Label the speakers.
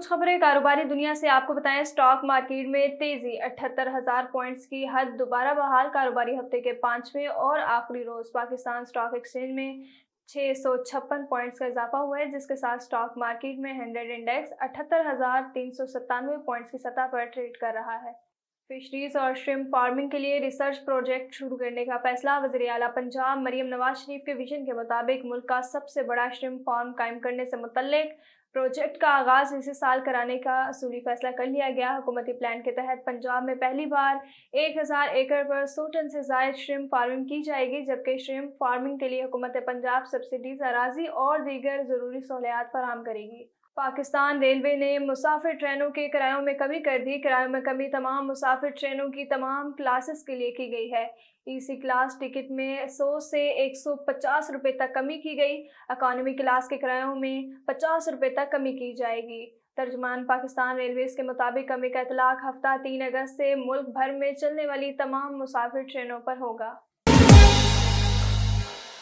Speaker 1: खबरें कारोबारी दुनिया से आपको बताएं। स्टॉक मार्केट में तेजी, 78,000 पॉइंट्स की हद दोबारा बहाल। कारोबारी हफ्ते के पांचवें और आखिरी रोज पाकिस्तान स्टॉक एक्सचेंज में 656 पॉइंट्स का इजाफा हुआ है, जिसके साथ स्टॉक मार्केट में 100 इंडेक्स 78,397 पॉइंट्स की सतह पर ट्रेड कर रहा है। फिशरीज और श्रिम्प फार्मिंग के लिए रिसर्च प्रोजेक्ट शुरू करने का फैसला। वज़ीर आला पंजाब मरियम नवाज शरीफ के विजन के मुताबिक मुल्क का सबसे बड़ा श्रिम्प फार्म कायम करने से मुतल्लिक प्रोजेक्ट का आगाज इसी साल कराने का असूली फैसला कर लिया गया। हुकूमती प्लान के तहत पंजाब में पहली बार 1,000 एकड़ पर 100 टन से जायद श्रिम्प फार्मिंग की जाएगी, जबकि श्रिम्प फार्मिंग के लिए हुकूमत पंजाब सब्सिडीज, अराजी और दीगर ज़रूरी सहूलियात फराहम करेगी। पाकिस्तान रेलवे ने मुसाफिर ट्रेनों के किरायों में कमी कर दी। किरायों में कमी तमाम मुसाफिर ट्रेनों की तमाम क्लासेस के लिए की गई है। ईसी क्लास टिकट में 100 से 150 रुपये तक कमी की गई। इकॉनमी क्लास के किरायों में 50 रुपये तक कमी की जाएगी। तर्जुमान पाकिस्तान रेलवेज के मुताबिक कमी का इतलाक हफ्ता 3 अगस्त से मुल्क भर में चलने वाली तमाम मुसाफिर ट्रेनों पर होगा।